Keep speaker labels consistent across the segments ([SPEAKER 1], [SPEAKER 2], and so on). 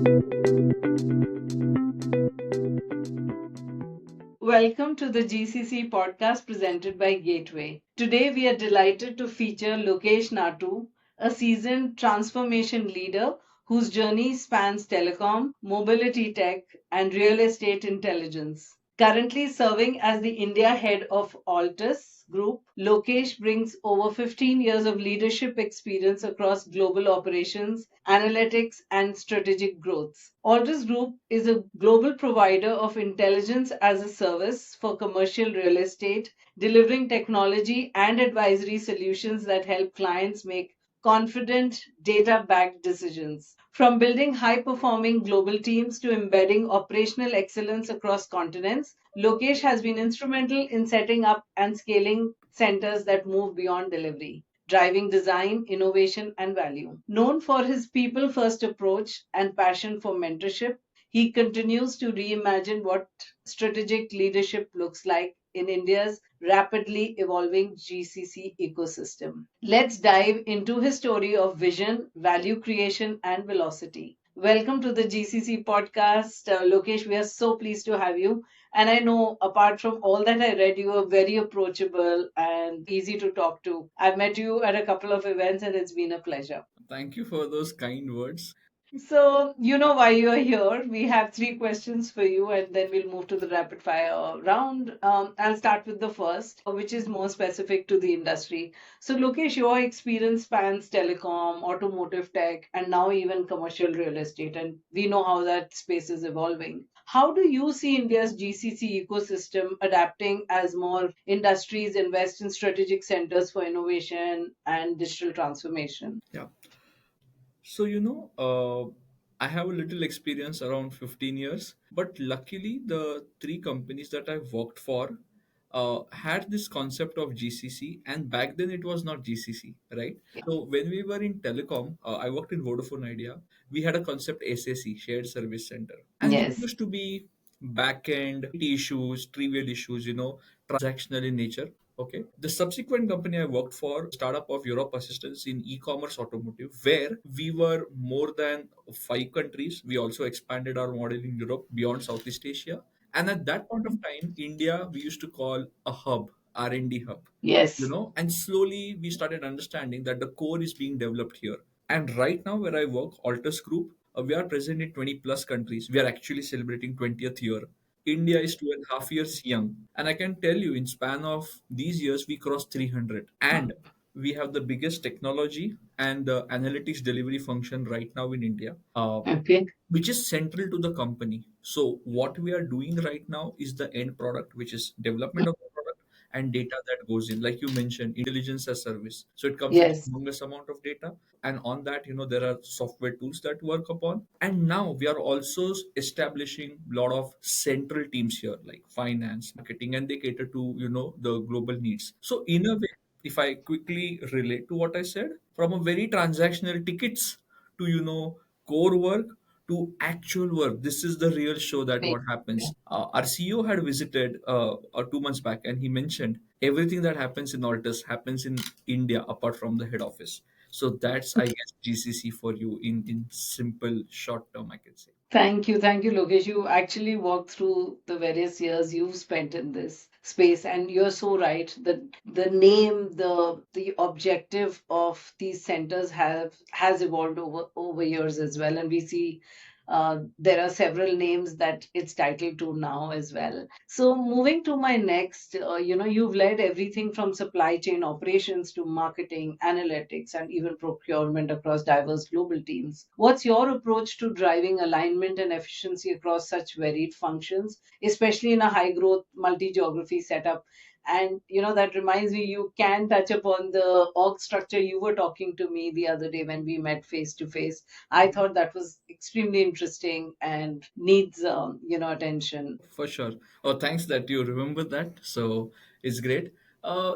[SPEAKER 1] Welcome to the GCC Podcast presented by Gateway. Today we are delighted to feature Lokesh Natoo, a seasoned transformation leader whose journey spans telecom, mobility tech, and real estate intelligence. Currently serving as the India head of Altus Group, Lokesh brings over 15 years of leadership experience across global operations, analytics, and strategic growth. Altus Group is a global provider of intelligence as a service for commercial real estate, delivering technology and advisory solutions that help clients make confident, data backed decisions. From building high performing global teams to embedding operational excellence across continents, Lokesh has been instrumental in setting up and scaling centers that move beyond delivery, driving design, innovation, and value. Known for his people first approach and passion for mentorship, he continues to reimagine what strategic leadership looks like in India's rapidly evolving GCC ecosystem. Let's dive into his story of vision, value creation, and velocity. Welcome to the GCC podcast. Lokesh, we are so pleased to have you. And I know, apart from all that I read, you are very approachable and easy to talk to. I've met you at a couple of events and it's been a pleasure.
[SPEAKER 2] Thank you for those kind words.
[SPEAKER 1] So, you know why you're here. We have three questions for you, and then we'll move to the rapid fire round. I'll start with the first, which is more specific to the industry. So, Lokesh, your experience spans telecom, automotive tech, and now even commercial real estate. And we know how that space is evolving. How do you see India's GCC ecosystem adapting as more industries invest in strategic centers for innovation and digital transformation?
[SPEAKER 2] Yeah. So, I have a little experience around 15 years, but luckily, the three companies that I worked for had this concept of GCC, and back then it was not GCC, right? So, when we were in telecom, I worked in Vodafone Idea, we had a concept SAC, Shared Service Center, and it
[SPEAKER 1] Yes.
[SPEAKER 2] used to be back end issues, trivial issues, transactional in nature. Okay. The subsequent company I worked for, startup of Europe Assistance in e-commerce automotive, where we were more than 5 countries. We also expanded our model in Europe beyond Southeast Asia. And at that point of time, India we used to call a hub, R&D hub.
[SPEAKER 1] Yes.
[SPEAKER 2] And slowly we started understanding that the core is being developed here. And right now, where I work, Altus Group, we are present in 20 plus countries. We are actually celebrating 20th year. India is 2.5 years young. And I can tell you, in span of these years, we crossed 300. And we have the biggest technology and the analytics delivery function right now in India,
[SPEAKER 1] Okay.
[SPEAKER 2] which is central to the company. So what we are doing right now is the end product, which is development of the product and data that goes in. Like you mentioned, intelligence as service. So it comes with
[SPEAKER 1] Yes.
[SPEAKER 2] humongous amount of data. And on that, there are software tools that work upon. And now we are also establishing a lot of central teams here, like finance, marketing, and they cater to, the global needs. So in a way, if I quickly relate to what I said, from a very transactional tickets to, core work to actual work. This is the real show that what happens. Our CEO had visited 2 months back, and he mentioned everything that happens in Altus happens in India, apart from the head office. So that's, I guess, GCC for you in simple short term, I can say.
[SPEAKER 1] Thank you, Lokesh. You actually walked through the various years you've spent in this space, and you're so right that the name, the objective of these centers has evolved over years as well, and we see there are several names that it's titled to now as well. So moving to my next, you've led everything from supply chain operations to marketing, analytics, and even procurement across diverse global teams. What's your approach to driving alignment and efficiency across such varied functions, especially in a high growth multi geography setup? And that reminds me, you can touch upon the org structure you were talking to me the other day when we met face to face. I thought that was extremely interesting and needs attention.
[SPEAKER 2] For sure. Oh, thanks that you remember that. So it's great.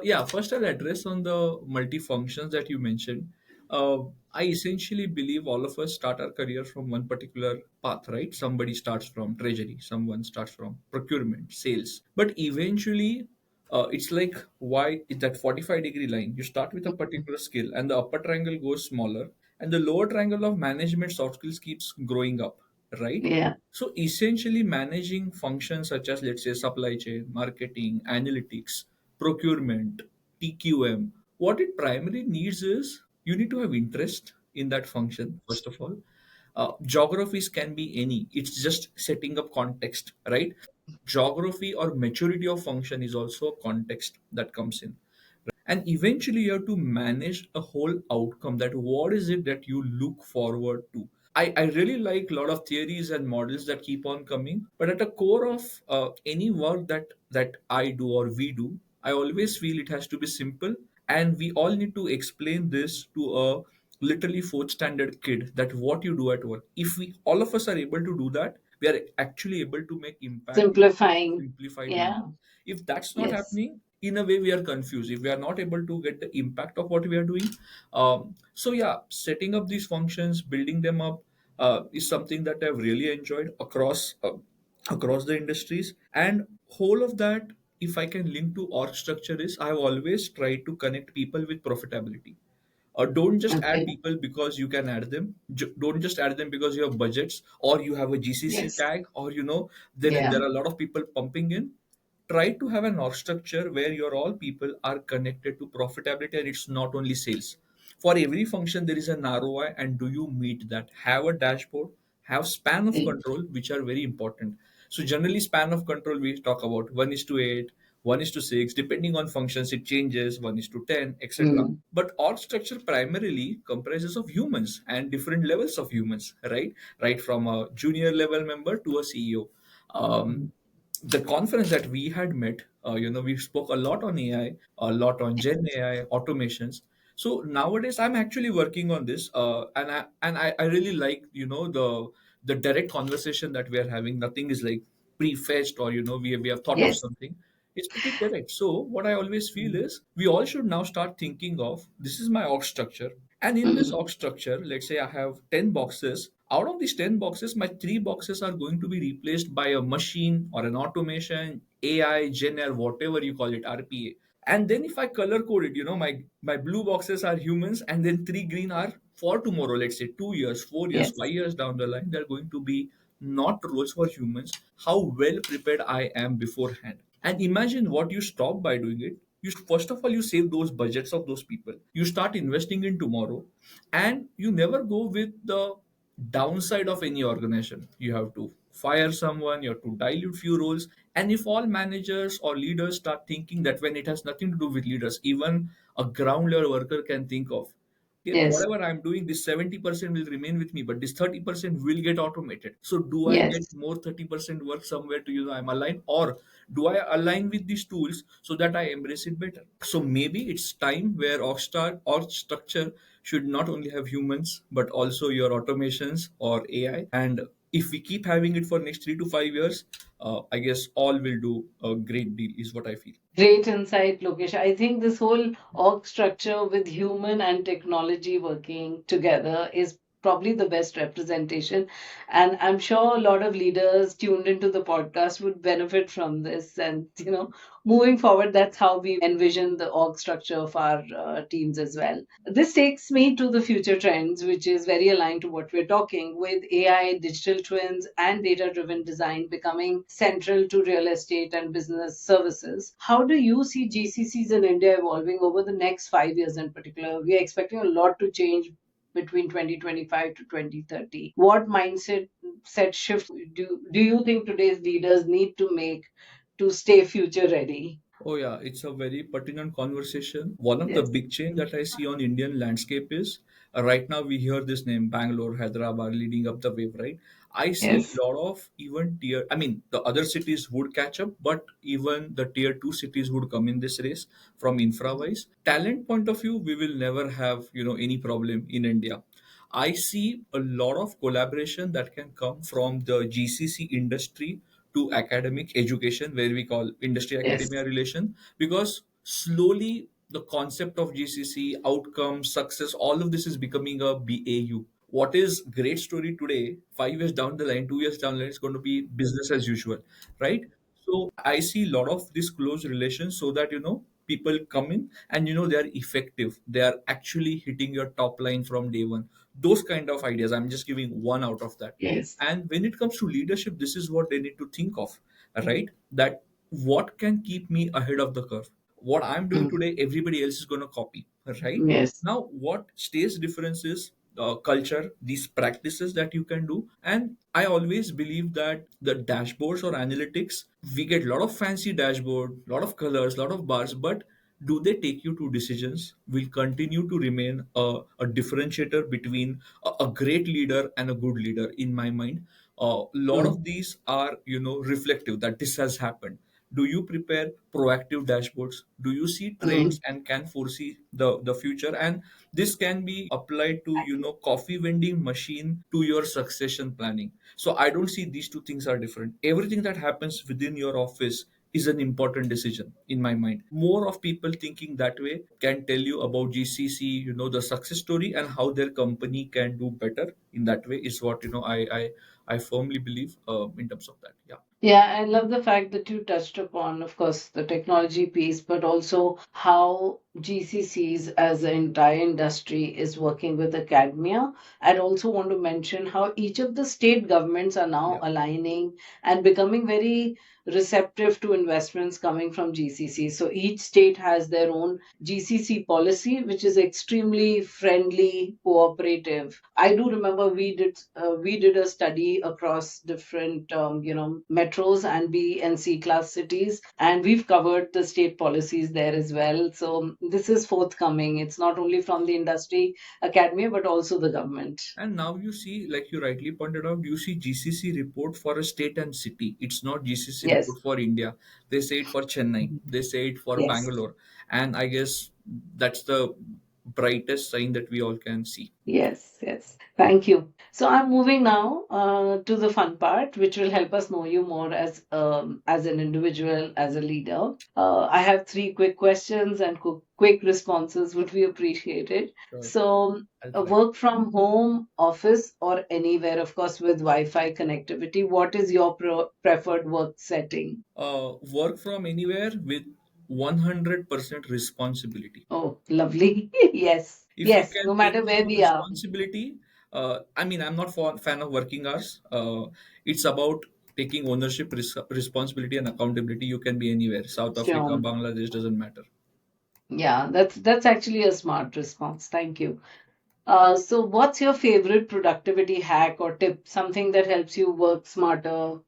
[SPEAKER 2] Yeah, first I'll address on the multi functions that you mentioned. Uh, I essentially believe all of us start our career from one particular path, right? Somebody starts from treasury, someone starts from procurement, sales. But eventually, it's like why is that 45-degree line? You start with a particular skill, and the upper triangle goes smaller, and the lower triangle of management soft skills keeps growing up. right?
[SPEAKER 1] Yeah.
[SPEAKER 2] So essentially managing functions such as, let's say, supply chain, marketing, analytics, procurement, TQM, what it primarily needs is you need to have interest in that function, first of all. Geographies can be any, it's just setting up context, right? Geography or maturity of function is also a context that comes in. And eventually you have to manage a whole outcome, that what is it that you look forward to. I really like a lot of theories and models that keep on coming, but at the core of any work that I do or we do, I always feel it has to be simple, and we all need to explain this to a literally fourth standard kid, that what you do at work. If we all of us are able to do that, we are actually able to make impact in
[SPEAKER 1] Simplifying.
[SPEAKER 2] simplified manner.
[SPEAKER 1] Yeah.
[SPEAKER 2] If that's not
[SPEAKER 1] Yes.
[SPEAKER 2] happening, in a way we are confused, if we are not able to get the impact of what we are doing. So yeah, setting up these functions, building them up, is something that I've really enjoyed across the industries. And whole of that, if I can link to org structure, is I've always tried to connect people with profitability. Don't just add
[SPEAKER 1] Okay.
[SPEAKER 2] people because you can add them. Don't just add them because you have budgets or you have a GCC
[SPEAKER 1] Yes.
[SPEAKER 2] tag, or then
[SPEAKER 1] Yeah.
[SPEAKER 2] there are a lot of people pumping in. Try to have an org structure where your all people are connected to profitability, and it's not only sales. For every function there is an ROI, and do you meet that? Have a dashboard, have span of
[SPEAKER 1] Mm.
[SPEAKER 2] control, which are very important. So generally span of control we talk about 1 is to 8, 1 is to 6, depending on functions it changes, 1 is to 10, etc.
[SPEAKER 1] Mm.
[SPEAKER 2] But org structure primarily comprises of humans and different levels of humans, right from a junior level member to a CEO. um,
[SPEAKER 1] Mm.
[SPEAKER 2] the conference that we had met, we spoke a lot on AI, a lot on Gen AI automations. So nowadays, I'm actually working on this, and I really like the direct conversation that we are having. Nothing is like pre-fetched, or we have thought of
[SPEAKER 1] Yes.
[SPEAKER 2] something. It's pretty direct. So what I always feel
[SPEAKER 1] Mm.
[SPEAKER 2] is we all should now start thinking of, this is my org structure, and in this
[SPEAKER 1] Mm.
[SPEAKER 2] org structure, let's say I have 10 boxes. Out of these 10 boxes, my 3 boxes are going to be replaced by a machine or an automation, AI, Gen AI, whatever you call it, RPA. And then if I color code it, my blue boxes are humans, and then 3 green are for tomorrow, let's say 2 years, 4 years,
[SPEAKER 1] Yes.
[SPEAKER 2] 5 years down the line, they're going to be not roles for humans, how well prepared I am beforehand. And imagine what you stop by doing it. First of all, you save those budgets of those people. You start investing in tomorrow, and you never go with the downside of any organization. You have to fire someone, you have to dilute few roles. And if all managers or leaders start thinking that, when it has nothing to do with leaders, even a ground level worker can think of, "Yeah,
[SPEAKER 1] Yes.
[SPEAKER 2] whatever I'm doing, this 70% will remain with me, but this 30% will get automated. So do I get
[SPEAKER 1] Yes.
[SPEAKER 2] more 30% work somewhere to I'm aligned, or do I align with these tools so that I embrace it better?" So maybe it's time where org structure should not only have humans but also your automations or AI. And if we keep having it for next 3 to 5 years, I guess all will do a great deal, is what I feel.
[SPEAKER 1] Great insight, Lokesh. I think this whole org structure with human and technology working together is probably the best representation. And I'm sure a lot of leaders tuned into the podcast would benefit from this. And, moving forward, that's how we envision the org structure of our teams as well. This takes me to the future trends, which is very aligned to what we're talking with AI, digital twins, and data driven design becoming central to real estate and business services. How do you see GCCs in India evolving over the next 5 years in particular? We are expecting a lot to change between 2025 to 2030. What mindset set shifts do you think today's leaders need to make to stay future ready?
[SPEAKER 2] Oh yeah, it's a very pertinent conversation. One of the
[SPEAKER 1] Yes.
[SPEAKER 2] big change that I see on Indian landscape is, right now we hear this name Bangalore, Hyderabad leading up the wave, right? I see
[SPEAKER 1] Yes.
[SPEAKER 2] a lot of even tier. I mean, the other cities would catch up, but even the tier two cities would come in this race from infra wise. Talent point of view, we will never have any problem in India. I see a lot of collaboration that can come from the GCC industry to academic education, where we call industry
[SPEAKER 1] Yes.
[SPEAKER 2] academia relation, because slowly the concept of GCC outcome success, all of this is becoming a BAU. What is great story today, 5 years down the line, 2 years down the line, it's going to be business as usual, right? So I see a lot of this close relation, so that people come in and they are effective, they are actually hitting your top line from day one. Those kind of ideas, I'm just giving one out of that.
[SPEAKER 1] Yes.
[SPEAKER 2] And when it comes to leadership, this is what they need to think of, right? That what can keep me ahead of the curve? What I'm doing
[SPEAKER 1] Mm.
[SPEAKER 2] today, everybody else is going to copy, right?
[SPEAKER 1] Yes.
[SPEAKER 2] Now, what stays difference is culture, these practices that you can do. And I always believe that the dashboards or analytics, we get a lot of fancy dashboard, a lot of colors, a lot of bars, but do they take you to decisions? Will continue to remain a differentiator between a great leader and a good leader, in my mind. A lot
[SPEAKER 1] Mm.
[SPEAKER 2] of these are, reflective that this has happened. Do you prepare proactive dashboards? Do you see
[SPEAKER 1] Mm.
[SPEAKER 2] trends and can foresee the future? And this can be applied to, coffee vending machine to your succession planning. So I don't see these two things are different. Everything that happens within your office is an important decision, in my mind. More of people thinking that way can tell you about GCC, the success story and how their company can do better in that way, is what I firmly believe in terms of that. Yeah.
[SPEAKER 1] Yeah, I love the fact that you touched upon, of course, the technology piece, but also how GCCs as an entire industry is working with academia. I'd also want to mention how each of the state governments are now
[SPEAKER 2] Yeah.
[SPEAKER 1] aligning and becoming very receptive to investments coming from GCC. So each state has their own GCC policy, which is extremely friendly, cooperative. I do remember we did a study across different metros and B and C class cities, and we've covered the state policies there as well. So this is forthcoming. It's not only from the industry academy but also the government.
[SPEAKER 2] And now you see, like you rightly pointed out, you see GCC report for a state and city. It's not GCC
[SPEAKER 1] Yes.
[SPEAKER 2] report for India. They say it for Chennai. They say it for
[SPEAKER 1] Yes.
[SPEAKER 2] Bangalore. And I guess that's the brightest sign that we all can see.
[SPEAKER 1] Yes, yes. Thank you. So I'm moving now to the fun part, which will help us know you more as an individual, as a leader. I have three quick questions and quick responses would be appreciated.
[SPEAKER 2] Sure,
[SPEAKER 1] So,
[SPEAKER 2] I'll try.
[SPEAKER 1] work from home, office, or anywhere, of course, with Wi-Fi connectivity. What is your preferred work setting?
[SPEAKER 2] Work from anywhere with 100% responsibility.
[SPEAKER 1] Oh, lovely. Yes,
[SPEAKER 2] If you
[SPEAKER 1] yes.
[SPEAKER 2] can
[SPEAKER 1] No
[SPEAKER 2] take
[SPEAKER 1] matter where
[SPEAKER 2] some
[SPEAKER 1] we are.
[SPEAKER 2] responsibility, I mean, I'm not for fan of working hours. It's about taking ownership, responsibility, and accountability. You can be anywhere, South Africa,
[SPEAKER 1] Sure.
[SPEAKER 2] Bangladesh, doesn't matter.
[SPEAKER 1] Yeah, that's actually a smart response. Thank you. So what's your favorite productivity hack or tip? Something that helps you work smarter,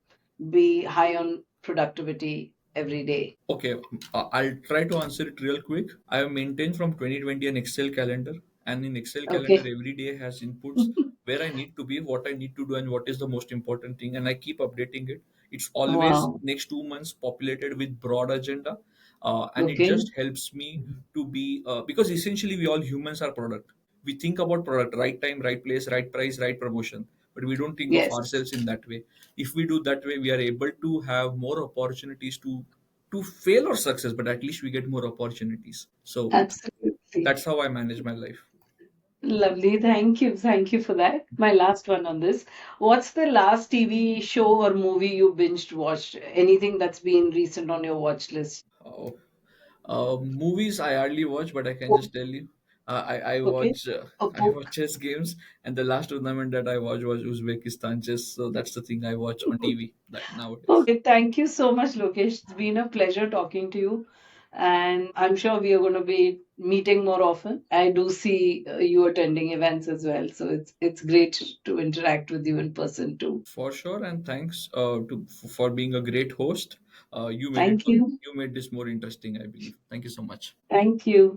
[SPEAKER 1] be high on productivity every day.
[SPEAKER 2] Okay, I'll try to answer it real quick. I have maintained from 2020 an Excel calendar, and in Excel calendar,
[SPEAKER 1] Okay.
[SPEAKER 2] every day has inputs where I need to be, what I need to do, and what is the most important thing, and I keep updating it. It's always
[SPEAKER 1] Wow.
[SPEAKER 2] next 2 months populated with broad agenda, and it
[SPEAKER 1] Okay.
[SPEAKER 2] just helps me to be because essentially we all humans are product. We think about product, right time, right place, right price, right promotion, but we don't think of
[SPEAKER 1] Yes,
[SPEAKER 2] ourselves in that way. If we do that way, we are able to have more opportunities to fail or success, but at least we get more opportunities. So
[SPEAKER 1] absolutely.
[SPEAKER 2] that's how I manage my life.
[SPEAKER 1] Lovely. Thank you. Thank you for that. My last one on this. What's the last TV show or movie you binged watched? Anything that's been recent on your watch list?
[SPEAKER 2] uh, Movies I hardly watch, but I can
[SPEAKER 1] Oh,
[SPEAKER 2] just tell you, I
[SPEAKER 1] okay.
[SPEAKER 2] watch
[SPEAKER 1] A
[SPEAKER 2] I
[SPEAKER 1] book.
[SPEAKER 2] watch chess games, and the last tournament that I watched was Uzbekistan chess. So that's the thing I watch on TV that nowadays.
[SPEAKER 1] Okay, thank you so much, Lokesh. It's been a pleasure talking to you, and I'm sure we are going to be meeting more often. I do see you attending events as well, so it's great to interact with you in person too.
[SPEAKER 2] For sure, and thanks for being a great host.
[SPEAKER 1] Thank you.
[SPEAKER 2] You made this more interesting, I believe. Thank you so much.
[SPEAKER 1] Thank you.